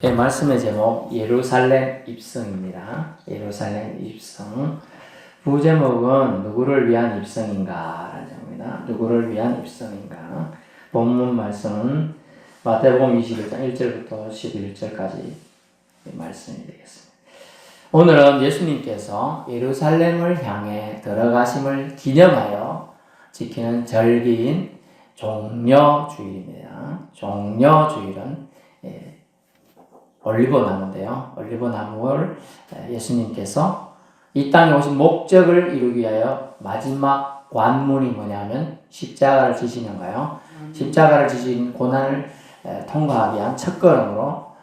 네, 말씀의 제목 예루살렘 입성입니다. 예루살렘 입성. 부제목은 누구를 위한 입성인가 라는 제목입니다. 누구를 위한 입성인가. 본문 말씀은 마태복음 21장 1절부터 11절까지 말씀이 되겠습니다. 오늘은 예수님께서 예루살렘을 향해 들어가심을 기념하여 지키는 절기인 종려주일입니다. 종려주일은 올리브나무인데요. 올리브나무를 예수님께서 이 땅에 오신 목적을 이루기 위하여 마지막 관문이 뭐냐면 십자가를 지시는 거예요. 십자가를 지신 고난을 통과하기 위한 첫걸음으로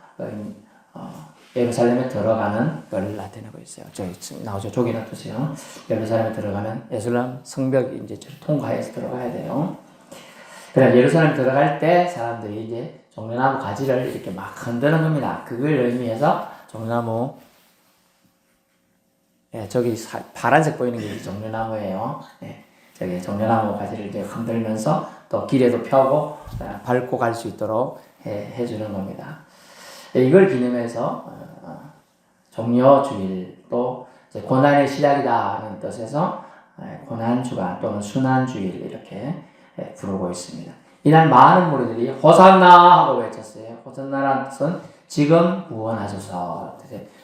예루살렘에 들어가는 걸 나타내고 있어요. 저기 나오죠. 저기 놔두세요. 예루살렘에 들어가는 예루살렘 성벽 이제 통과해서 들어가야 돼요. 그래 예루살렘 들어갈 때 사람들이 이제 종려나무 가지를 이렇게 막 흔드는 겁니다. 그걸 의미해서 종려나무, 저기 파란색 보이는 게 종려나무예요. 저기 종려나무 가지를 이제 흔들면서 또 길에도 펴고 밟고 갈 수 있도록 해주는 겁니다. 이걸 기념해서 종려주일 또 고난의 시작이다는 뜻에서 고난주간 또는 순환주일 이렇게 부르고 있습니다. 이날 많은 무리들이 호산나 하고 외쳤어요. 호산나라는 뜻은 지금 구원하소서.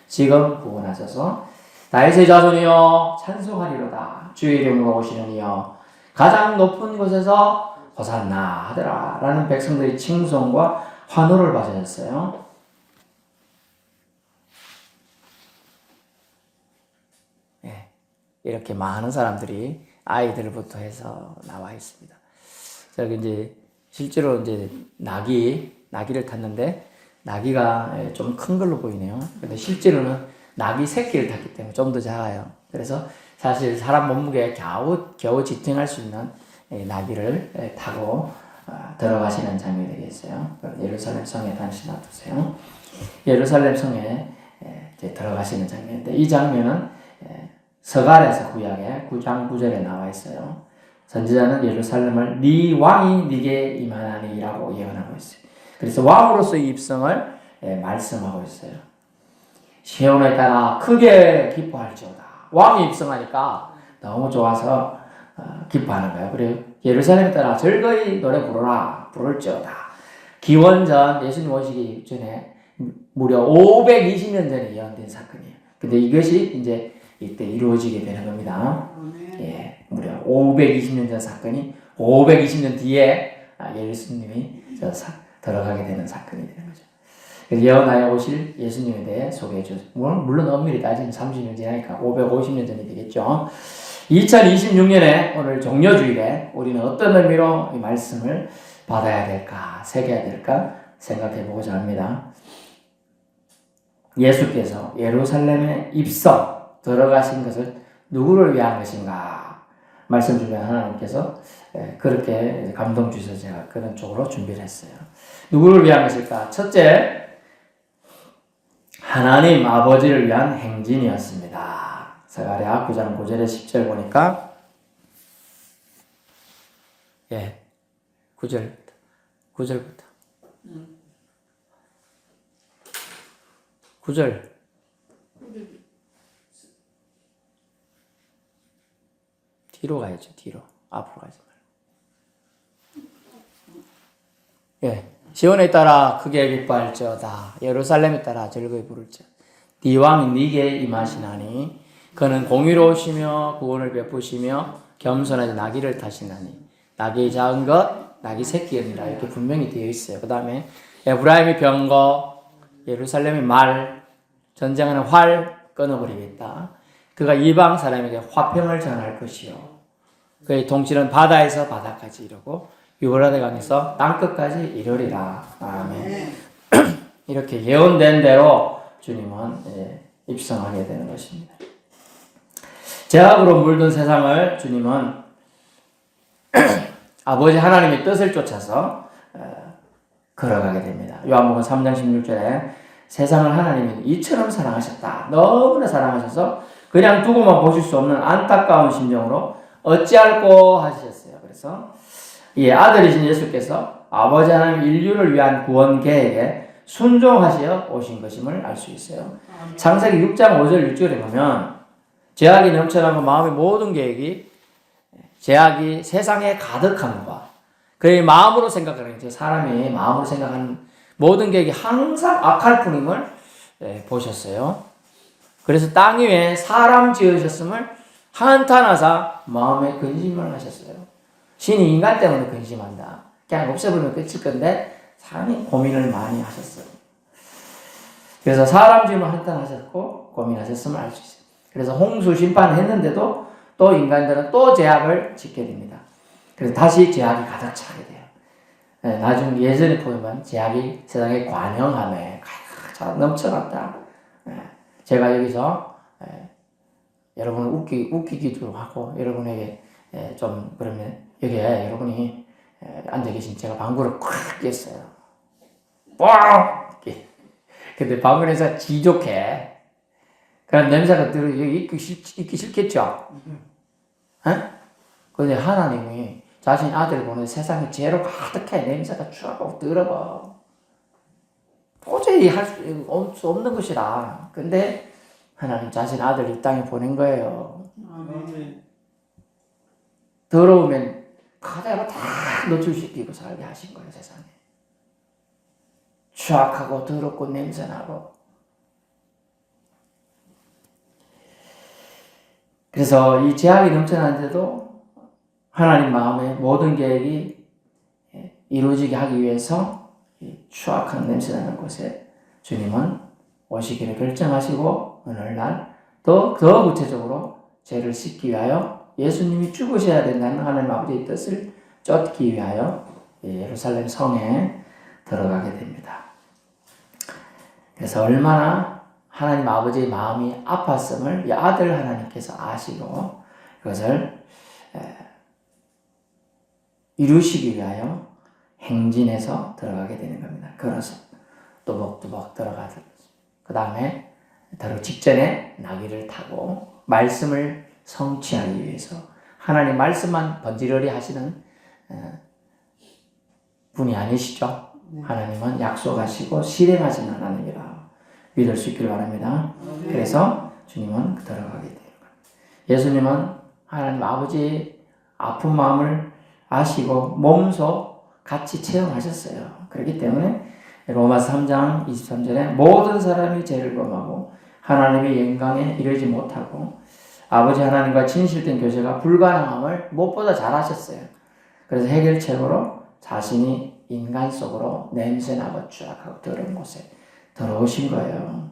지금 구원하소서. 다윗의 자손이여 찬송하리로다. 주의 이름으로 오시는 이여 가장 높은 곳에서 호산나 하더라. 라는 백성들의 칭송과 환호를 받으셨어요. 이렇게 많은 사람들이 아이들부터 해서 나와 있습니다. 저기 이제 실제로 이제 나귀를 탔는데 나귀가 좀 큰 걸로 보이네요. 근데 실제로는 나귀 새끼를 탔기 때문에 좀 더 작아요. 그래서 사실 사람 몸무게에 겨우 지탱할 수 있는 나귀를 타고 들어가시는 장면이 되겠어요. 예루살렘 성에 다시 놔두세요. 예루살렘 성에 들어가시는 장면인데 이 장면은 서갈에서 구약에 9장 9절에 나와 있어요. 선지자는 예루살렘을 네 왕이 네게 임하나니라고 예언하고 있어요. 그래서 왕으로서의 입성을 말씀하고 있어요. 시온에 따라 크게 기뻐할지어다. 왕이 입성하니까 너무 좋아서 기뻐하는 거예요. 그리고 예루살렘에 따라 즐거이 노래 부를지어다. 기원전 예수님 오시기 전에 무려 520년 전에 예언된 사건이에요. 근데 이것이 이제 이때 이루어지게 되는 겁니다. 무려 520년 전 사건이 520년 뒤에 예수님이 들어가게 되는 사건이 되는 거죠. 예언하여 오실 예수님에 대해 소개해 주세요. 물론 엄밀히 따지면 30년 지나니까 550년 전이 되겠죠. 2026년에 오늘 종려주일에 우리는 어떤 의미로 이 말씀을 받아야 될까, 새겨야 될까 생각해 보고자 합니다. 예수께서 예루살렘에 입성, 들어가신 것을 누구를 위한 것인가? 말씀 중에 하나님께서 그렇게 감동 주셔서 제가 그런 쪽으로 준비를 했어요. 누구를 위한 것일까? 첫째, 하나님 아버지를 위한 행진이었습니다. 스가랴 9장 9절에 10절 보니까 9절부터 9절 뒤로 가야죠. 뒤로. 앞으로 가지 말고. 시온에 따라 크게 기뻐할지어다. 예루살렘에 따라 즐거이 부를지어다. 네 왕이 네게 임하시나니 그는 공의로우시며 구원을 베푸시며 겸손하게 나귀를 타시나니 나귀의 작은 것 나귀 새끼이니라 이렇게 분명히 되어 있어요. 그 다음에 에브라임의 병거 예루살렘의 말 전쟁하는 활 끊어버리겠다. 그가 이방 사람에게 화평을 전할 것이요. 그의 통치는 바다에서 바다까지 이르고 유브라데 강에서 땅끝까지 이르리라. 아멘. 이렇게 예언된 대로 주님은 입성하게 되는 것입니다. 죄악으로 물든 세상을 주님은 아버지 하나님의 뜻을 쫓아서 걸어가게 됩니다. 요한복음 3장 16절에 세상을 하나님이 이처럼 사랑하셨다. 너무나 사랑하셔서 그냥 두고만 보실 수 없는 안타까운 심정으로 어찌할꼬 하셨어요. 그래서 아들이신 예수께서 아버지 하나님 인류를 위한 구원 계획에 순종하시어 오신 것임을 알 수 있어요. 창세기 6장 5절 6절에 보면 죄악이 넘쳐나고 마음의 모든 계획이 죄악이 세상에 가득한 것과 그의 마음으로 생각하는 사람이 마음으로 생각하는 모든 계획이 항상 악할 뿐임을 보셨어요. 그래서 땅 위에 사람 지으셨음을 한탄하사 마음에 근심을 하셨어요. 신이 인간 때문에 근심한다. 그냥 없애버리면 끝일 건데 사람이 고민을 많이 하셨어요. 그래서 사람 지으면 한탄하셨고 고민하셨음을 알 수 있어요. 그래서 홍수 심판을 했는데도 또 인간들은 또 죄악을 짓게 됩니다. 그래서 다시 죄악이 가득 차게 돼요. 나중 예전에 보면 죄악이 세상에 관영함에 가득 넘쳐났다. 제가 여기서 여러분을 웃기기도 하고 여러분에게 좀 그러면 여기에 여러분이 앉아 계신 제가 방구를 콱 꼈어요. 뻥! 근데 방구에서 지독해. 그런 냄새가 들어 여기 있기 싫겠죠? 근데 하나님이 자신 아들을 보내 세상에 죄로 가득해 냄새가 추하고 더러워. 도저히 할 수 없는 것이라. 근데 하나님 자신 아들 이 땅에 보낸 거예요. 더러우면 그대로 다 노출시키고 살게 하신 거예요, 세상에. 추악하고 더럽고 냄새나고. 그래서 이 죄악이 넘쳐나는데도 하나님 마음의 모든 계획이 이루어지게 하기 위해서 이 추악한 냄새나는 곳에 주님은 오시기를 결정하시고 오늘날 더 구체적으로 죄를 씻기 위하여 예수님이 죽으셔야 된다는 하나님 아버지의 뜻을 쫓기 위하여 예루살렘 성에 들어가게 됩니다. 그래서 얼마나 하나님 아버지의 마음이 아팠음을 이 아들 하나님께서 아시고 그것을 이루시기 위하여 행진해서 들어가게 되는 겁니다. 걸어서 또박또박 들어가서 그 다음에 들어가기 직전에 나귀를 타고 말씀을 성취하기 위해서 하나님 말씀만 번지르르 하시는 분이 아니시죠. 하나님은 약속하시고 실행하시는 하나님이라 믿을 수 있기를 바랍니다. 그래서 주님은 들어가게 되는 거예요. 예수님은 하나님 아버지의 아픈 마음을 아시고 몸소 같이 체험하셨어요. 그렇기 때문에 로마서 3장 23절에 모든 사람이 죄를 범하고 하나님의 영광에 이르지 못하고 아버지 하나님과 진실된 교제가 불가능함을 무엇보다 잘 아셨어요. 그래서 해결책으로 자신이 인간 속으로 냄새나고 추악하고 더러운 곳에 들어오신 거예요.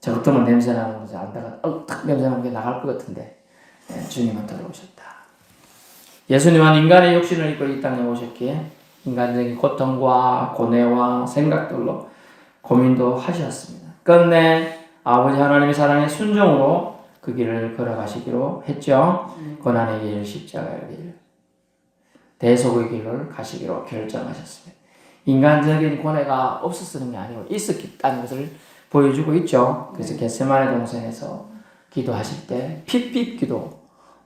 저 같으면 냄새나는 곳에 앉다가 탁 냄새나는 게 나갈 것 같은데 주님은 들어오셨다. 예수님은 인간의 육신을 입고 이 땅에 오셨기에 인간적인 고통과 고뇌와 생각들로 고민도 하셨습니다. 끝내 아버지 하나님의 사랑의 순종으로 그 길을 걸어가시기로 했죠. 고난의 길, 십자가의 길, 대속의 길을 가시기로 결정하셨습니다. 인간적인 고뇌가 없었던 게 아니고 있었다는 것을 보여주고 있죠. 그래서 겟세마네 동산에서 기도하실 때 핏빛 기도,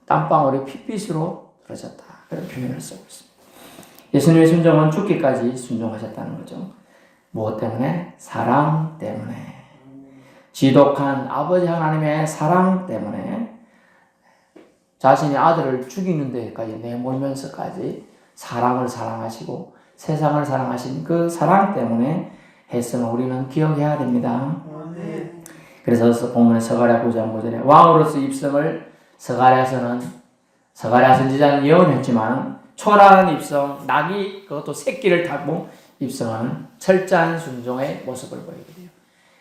땀방울이 핏빛으로 떨어졌다. 그런 표현을 쓰고 있습니다. 예수님의 순종은 죽기까지 순종하셨다는 거죠. 무엇 때문에? 사랑 때문에. 지독한 아버지 하나님의 사랑 때문에 자신의 아들을 죽이는 데까지 내몰면서까지 사랑을 사랑하시고 세상을 사랑하신 그 사랑 때문에 했음을 우리는 기억해야 됩니다. 그래서 본문의 스가랴 9장 9절에 왕으로서 입성을 스가랴 선지자는 예언했지만 초라한 입성, 낙이 그것도 새끼를 타고 입성하는 철저한 순종의 모습을 보이게 돼요.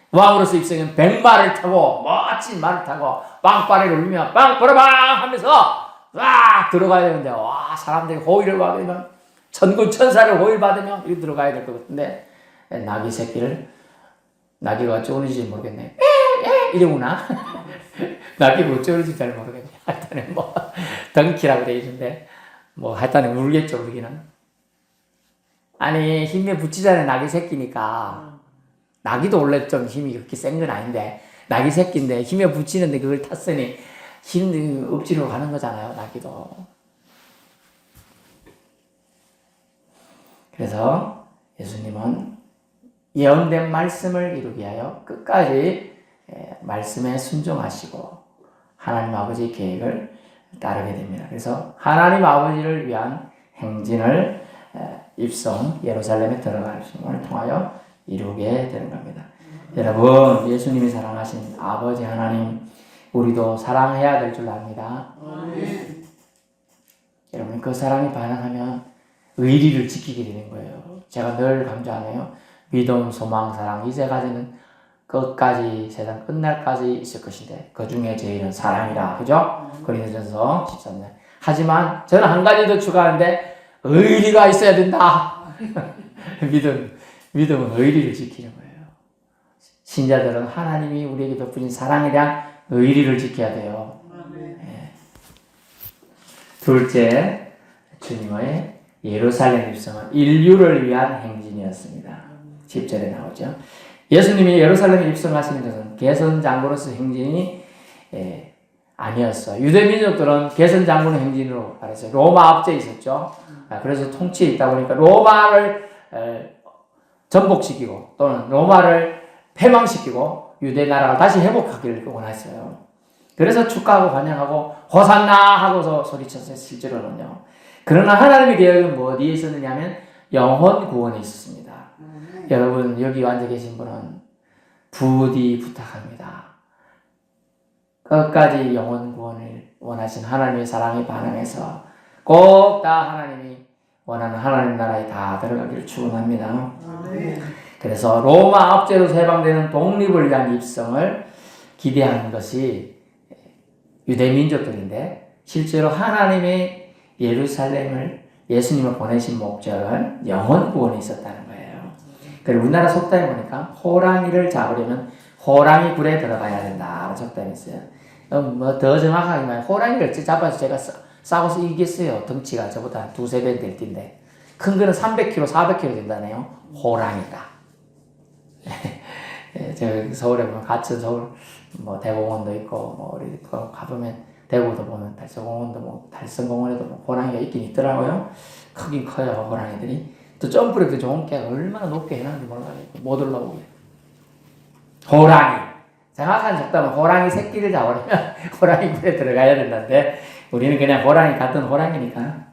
왕으로서 입성은 백마를 타고 멋진 말을 타고 빵빠레를 울리며 빵 버러방 하면서 와 들어가야 되는데 와 사람들이 호의를 받으면 천군 천사를 호의를 받으며 이렇게 들어가야 될 것 같은데 낙이 새끼를 낙이가 어쩌는지 모르겠네. 이러구나. 낙이가 어쩌는지 잘 모르겠네. 하여튼 뭐 덩키라고 돼 있는데 뭐 하여튼 울겠죠 우리기는. 아니 힘에 붙이자는 낙이 새끼니까 낙이도 원래 좀 힘이 그렇게 센 건 아닌데 낙이 새끼인데 힘에 붙이는데 그걸 탔으니 힘 엎지르고 가는 거잖아요 낙이도. 그래서 예수님은 예언된 말씀을 이루기 위하여 끝까지 말씀에 순종하시고 하나님 아버지의 계획을 따르게 됩니다. 그래서 하나님 아버지를 위한 행진을 입성 예루살렘에 들어가심을 통하여 이루게 되는 겁니다. 여러분, 예수님이 사랑하신 아버지 하나님, 우리도 사랑해야 될 줄 압니다. 여러분, 그 사랑에 반응하면 의리를 지키게 되는 거예요. 제가 늘 강조하네요. 믿음, 소망, 사랑, 이제까지는 끝까지, 세상 끝날까지 있을 것인데 그 중에 제일은 사랑이라. 그죠? 고린도전서 13년. 하지만 저는 한 가지 더 추가하는데 의리가 있어야 된다. 믿음은 의리를 지키는 거예요. 신자들은 하나님이 우리에게 베푸신 사랑에 대한 의리를 지켜야 돼요. 네. 둘째, 주님의 예루살렘 입성은 인류를 위한 행진이었습니다. 10절에 나오죠. 예수님이 예루살렘에 입성하시는 것은 개선 장로로서 행진이 아니었어요. 유대 민족들은 개선 장로의 행진으로 말했어요. 로마 압제에 있었죠. 그래서 통치에 있다 보니까 로마를 전복시키고 또는 로마를 패망시키고 유대 나라를 다시 회복하기를 원했어요. 그래서 축하하고 환영하고 호산나 하고서 소리쳤어요. 실제로는요. 그러나 하나님의 계획은 뭐 어디에 있었느냐면 영혼 구원에 있었습니다. 여러분, 여기 앉아 계신 분은 부디 부탁합니다. 끝까지 영혼 구원을 원하신 하나님의 사랑에 반응해서 꼭 다 하나님이 원하는 하나님 나라에 다 들어가기를 축원합니다. 그래서 로마 압제로 해방되는 독립을 위한 입성을 기대하는 것이 유대 민족들인데, 실제로 하나님의 예루살렘을 예수님을 보내신 목적은 영혼 구원에 있었다는 거예요. 그리고 우리나라 속담에 보니까 호랑이를 잡으려면 호랑이 굴에 들어가야 된다 속담이 있어요. 뭐 더 정확하게 말하면 호랑이를 잡아서 제가 싸워서 이기겠어요. 덩치가 저보다 한 두세 배 될 텐데 큰 거는 300kg, 400kg 된다네요. 호랑이가. 제가 서울에 보면 가천 서울 뭐 대공원도 있고 뭐 어디 가보면 대구도 보면 달성공원도 뭐 달성공원에도 뭐 호랑이가 있긴 있더라고요. 크긴 커요 호랑이들이. 또 점프력도 좋은 게 얼마나 높게 해놨는지 몰라요. 못 올라오게. 호랑이. 정확한 속담은 호랑이 새끼를 잡으려면 호랑이 굴에 들어가야 된다는데 우리는 그냥 호랑이 같은 호랑이니까.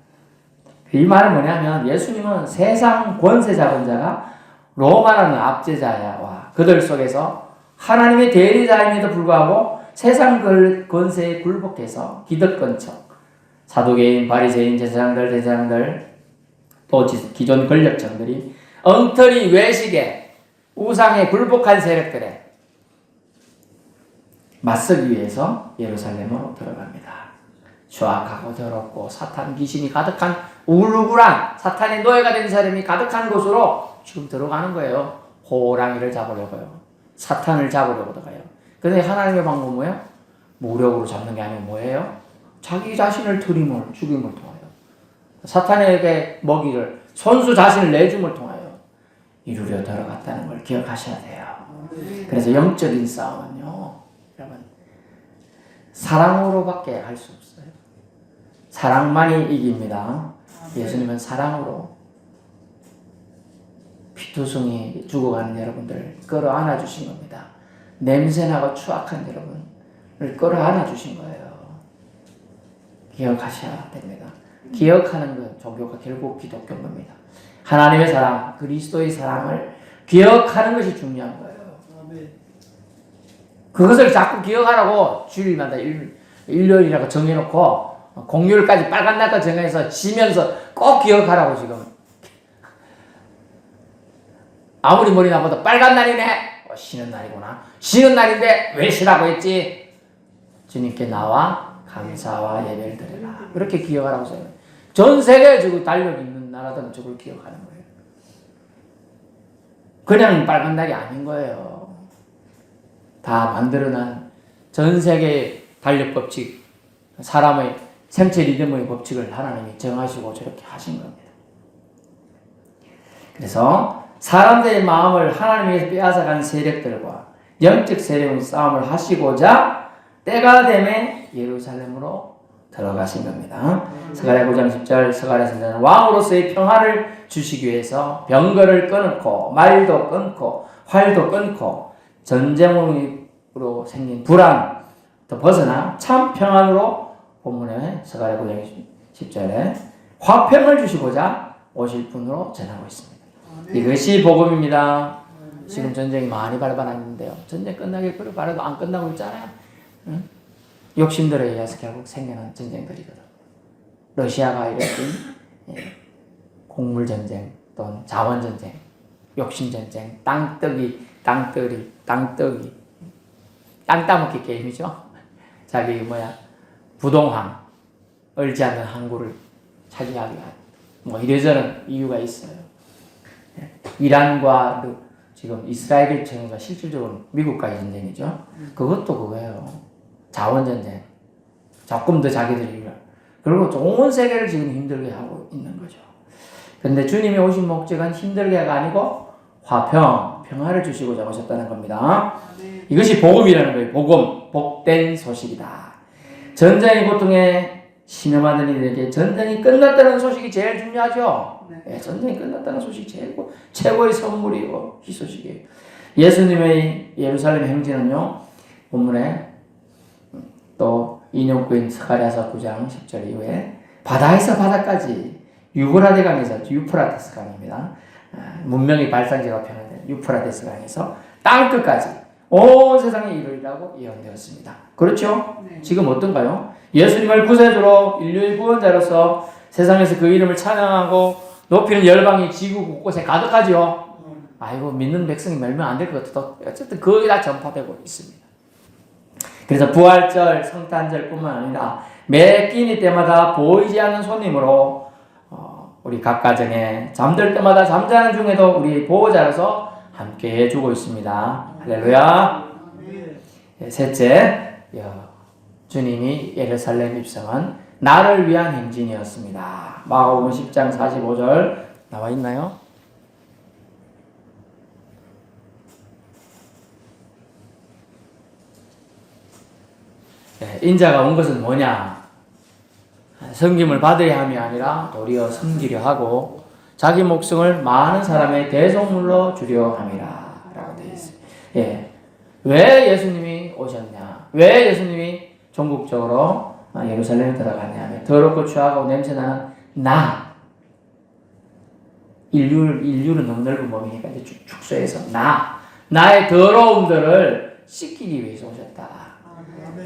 이 말은 뭐냐면 예수님은 세상 권세 잡은 자가 로마라는 압제자와 그들 속에서 하나님의 대리자임에도 불구하고 세상 권세에 굴복해서 기득권 척 사두개인, 바리새인, 제사장들, 대제사장들 또 기존 권력층들이 엉터리 외식에 우상에 굴복한 세력들에 맞서기 위해서 예루살렘으로 들어갑니다. 추악하고 더럽고 사탄 귀신이 가득한 우울우울한 사탄의 노예가 된 사람이 가득한 곳으로 지금 들어가는 거예요. 호랑이를 잡으려고요. 사탄을 잡으려고 들어가요. 그런데 하나님의 방법은 뭐예요? 무력으로 잡는 게 아니고 뭐예요? 자기 자신을 죽임을 통하여 사탄에게 먹이를 손수 자신을 내줌을 통하여 이루려 들어갔다는 걸 기억하셔야 돼요. 그래서 영적인 싸움은요, 여러분 사랑으로밖에 할 수 없어요. 사랑만이 이깁니다. 예수님은 사랑으로 피투성이 죽어가는 여러분들 끌어안아 주신 겁니다. 냄새나고 추악한 여러분을 끌어안아 주신 거예요. 기억하셔야 됩니다. 기억하는 것, 종교가 결국 기독교인 겁니다. 하나님의 사랑, 그리스도의 사랑을 기억하는 것이 중요한 거예요. 그것을 자꾸 기억하라고 주일마다 일요일이라고 정해놓고 공휴일까지 빨간 날까지 정해서 쉬면서 꼭 기억하라고 지금. 아무리 머리 나보다 빨간 날이네. 쉬는 날이구나. 쉬는 날인데 왜 쉬라고 했지? 주님께 나와 감사와 예배를 드려라. 그렇게 기억하라고 써요. 전 세계에 지금 달력 있는 나라들은 저걸 기억하는 거예요. 그냥 빨간 날이 아닌 거예요. 다 만들어낸 전 세계의 달력 법칙, 사람의 생체 리듬의 법칙을 하나님이 정하시고 저렇게 하신 겁니다. 그래서 사람들의 마음을 하나님에게서 빼앗아간 세력들과 영적 세력의 싸움을 하시고자 때가 되매 예루살렘으로 들어가신 겁니다. 스가랴 9장 10절 스가랴 선지자는 왕으로서의 평화를 주시기 위해서 병거를 끊고 말도 끊고 활도 끊고 전쟁으로 생긴 불안도 벗어나 참 평안으로 본문에 스가랴 9장 10절에 화평을 주시고자 오실 분으로 전하고 있습니다. 이것이 복음입니다. 지금 전쟁이 많이 발발하는데요. 전쟁 끝나길 바라도 안 끝나고 있잖아요. 응? 욕심들에 의해서 결국 생겨난 전쟁들이거든. 러시아가 일으킨 곡물전쟁 또는 자원전쟁, 욕심전쟁, 땅 따먹기 게임이죠. 자기 부동항, 얼지 않는 항구를 차지하기 위한 이래저런 이유가 있어요. 이란과 지금 이스라엘 전쟁과 실질적으로 미국과의 전쟁이죠. 그것도 그거예요. 자원전쟁. 조금 더 자기들이 그리고 온 세계를 지금 힘들게 하고 있는 거죠. 그런데 주님이 오신 목적은 힘들게가 아니고 평화를 주시고자 오셨다는 겁니다. 이것이 복음이라는 거예요. 복음, 복된 소식이다. 전쟁의 고통에 신음하던 이들에게 전쟁이 끝났다는 소식이 제일 중요하죠. 네, 전쟁이 끝났다는 소식이 최고의 선물이고 희소식이에요. 예수님의 예루살렘 행진은요, 본문에 또 인용구인 스가랴서 9장 10절 이후에 바다에서 바다까지 유브라데 강에서 유프라테스 강입니다. 문명의 발상지가 표현된 유프라테스 강에서 땅끝까지 온 세상에 이르리라고 예언되었습니다. 그렇죠? 네. 지금 어떤가요? 예수님을 구세주로 인류의 구원자로서 세상에서 그 이름을 찬양하고 높이는 열방이 지구 곳곳에 가득하죠. 아이고 믿는 백성이 멸명 안 될 것 같아도 어쨌든 거의 다 전파되고 있습니다. 그래서 부활절, 성탄절뿐만 아니라 매 끼니 때마다 보이지 않는 손님으로 우리 각 가정에 잠들 때마다 잠자는 중에도 우리 보호자로서 함께 해주고 있습니다. 할렐루야. 셋째, 주님이 예루살렘 입성은 나를 위한 행진이었습니다. 마가복음 10장 45절 나와 있나요? 인자가 온 것은 뭐냐? 섬김을 받으려 함이 아니라 도리어 섬기려 하고 자기 목숨을 많은 사람의 대속물로 주려 함이라 라고 되어 있어요. 왜 예수님이 오셨냐? 왜 예수님이 전국적으로 예루살렘에 들어갔냐면 더럽고 추하고 냄새나는 인류는 너무 넓은 몸이니까 이제 축소해서 나의 더러움들을 씻기기 위해서 오셨다.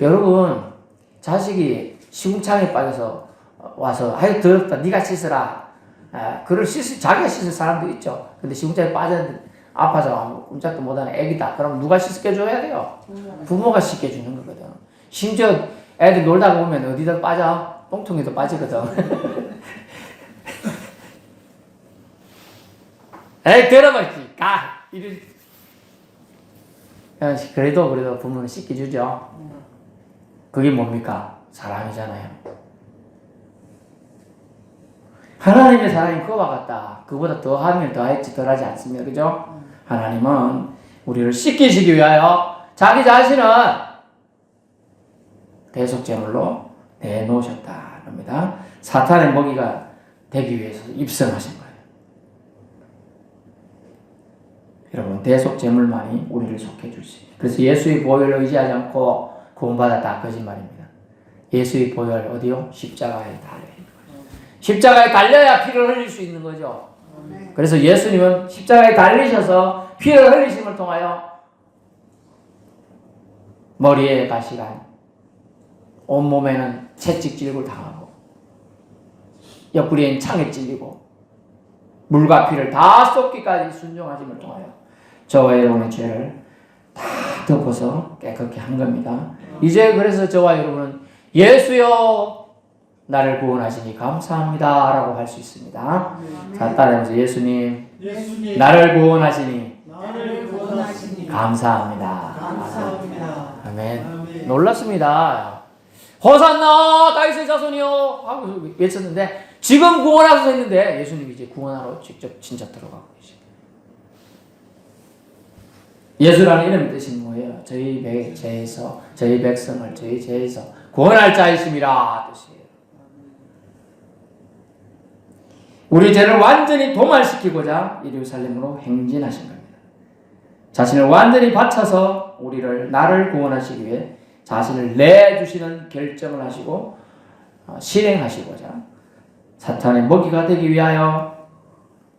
여러분, 자식이 시궁창에 빠져서 와서 아유 더럽다 네가 씻으라. 자기가 씻을 사람도 있죠. 근데 시궁창에 빠졌는데 아파서 꼼짝도 못하는 애기다. 그럼 누가 씻겨줘야 돼요? 부모가 씻겨주는 거거든. 심지어 애들 놀다가 보면 어디다 빠져? 똥통에도 빠지거든. 에이 더러웠지. 그래도 부모는 씻겨주죠. 그게 뭡니까? 사랑이잖아요. 하나님의 사랑이 그와 같다. 그보다 더하면 더했지 덜하지 않습니다. 그죠? 하나님은 우리를 씻기시기 위하여 자기 자신은 대속제물로 내놓으셨다. 합니다. 사탄의 먹이가 되기 위해서 입성하신 거예요. 여러분, 대속제물만이 우리를 속해줄 수 있어요. 그래서 예수의 보혈을 의지하지 않고 구원받았다. 거짓말입니다. 예수의 보혈 어디요? 십자가에 달려야 있는 거죠. 십자가에 달려야 피를 흘릴 수 있는 거죠. 그래서 예수님은 십자가에 달리셔서 피를 흘리심을 통하여 머리에 가시간, 온몸에는 채찍질을 당하고 옆구리엔 창에 찔리고 물과 피를 다 쏟기까지 순종하심을 통하여 저와 여러분의 죄를 다 덮어서 깨끗게 한 겁니다. 이제 그래서 저와 여러분은 예수여 나를 구원하시니 감사합니다 라고 할 수 있습니다. 자, 따라해보세요. 예수님 나를 구원하시니 감사합니다. 아멘. 놀랐습니다. 호산나 다윗의 자손이요 하고 외쳤는데 지금 구원하셔서 했는데 예수님이 이제 구원하러 직접 진짜 들어가고 계십니다. 예수라는 이름의 뜻이 뭐예요? 저희 죄에서 저희 백성을 저희 죄에서 구원할 자이심이라 뜻이에요. 우리 죄를 완전히 도말시키고자 예루살렘으로 행진하신 겁니다. 자신을 완전히 바쳐서 나를 구원하시기 위해 자신을 내주시는 결정을 하시고 실행하시고자 사탄의 먹이가 되기 위하여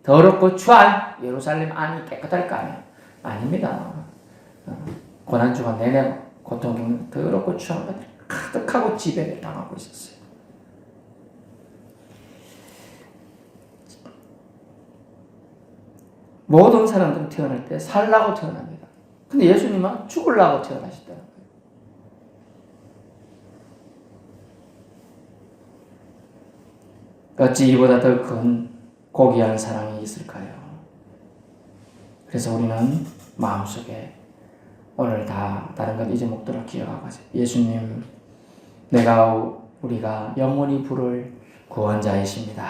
더럽고 추한 예루살렘 안이 깨끗할까? 아닙니다. 고난주간 내내 고통 겪는 더럽고 추한 것들이 가득하고 지배를 당하고 있었어요. 모든 사람들은 태어날 때 살라고 태어납니다. 근데 예수님은 죽으려고 태어나셨다는 거예요. 어찌 이보다 더 큰 고귀한 사랑이 있을까요? 그래서 우리는 마음속에 오늘 다른 것 잊어먹도록 기억하고 예수님, 우리가 영원히 부를 구원자이십니다.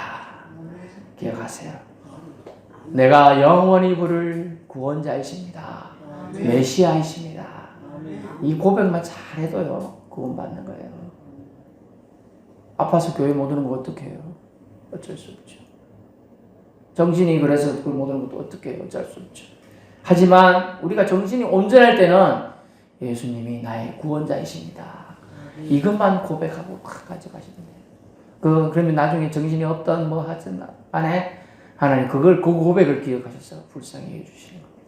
기억하세요. 내가 영원히 부를 구원자이십니다. 메시아이십니다. 이 고백만 잘해도요, 구원받는 거예요. 아파서 교회 못 오는 거 어떻게 해요? 어쩔 수 없죠. 정신이 그래서 그걸 못 오는 것도 어떻게 해요? 어쩔 수 없죠. 하지만 우리가 정신이 온전할 때는 예수님이 나의 구원자이십니다. 이것만 고백하고 가져가시면 돼요. 그러면 나중에 정신이 없던 뭐 하든 안에 하나님 그 고백을 기억하셔서 불쌍히 해주시는 겁니다.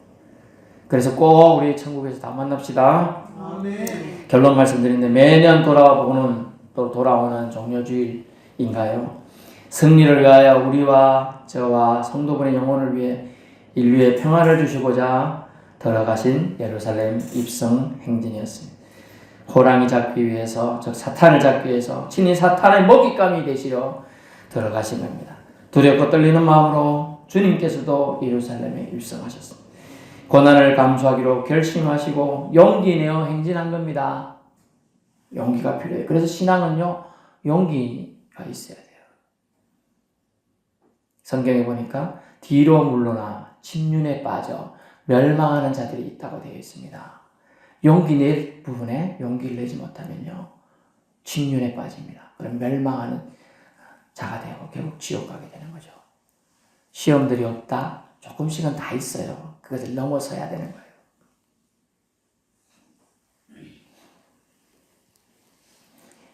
그래서 꼭 우리 천국에서 다 만납시다. 아멘. 결론 말씀드리는데 매년 돌아오는 종려주일인가요? 승리를 위하여 우리와 저와 성도분의 영혼을 위해 인류의 평화를 주시고자 들어가신 예루살렘 입성 행진이었습니다. 호랑이 잡기 위해서, 즉 사탄을 잡기 위해서 친히 사탄의 먹잇감이 되시려 들어가신 겁니다. 두렵고 떨리는 마음으로 주님께서도 예루살렘에 입성하셨습니다. 고난을 감수하기로 결심하시고 용기 내어 행진한 겁니다. 용기가 필요해요. 그래서 신앙은요, 용기가 있어야 돼요. 성경에 보니까 뒤로 물러나 침륜에 빠져 멸망하는 자들이 있다고 되어 있습니다. 용기 낼 부분에 용기를 내지 못하면요, 침륜에 빠집니다. 그럼 멸망하는 자가 되고 결국 지옥 가게 되는 거죠. 시험들이 없다? 조금씩은 다 있어요. 그것을 넘어서야 되는 거예요.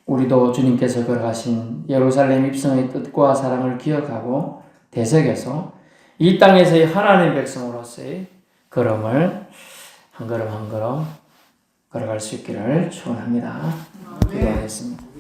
우리도 주님께서 걸어가신 예루살렘 입성의 뜻과 사랑을 기억하고 되새겨서 이 땅에서의 하나님의 백성으로서의 걸음을 한 걸음 한 걸음 걸어갈 수 있기를 축원합니다. 기도하겠습니다.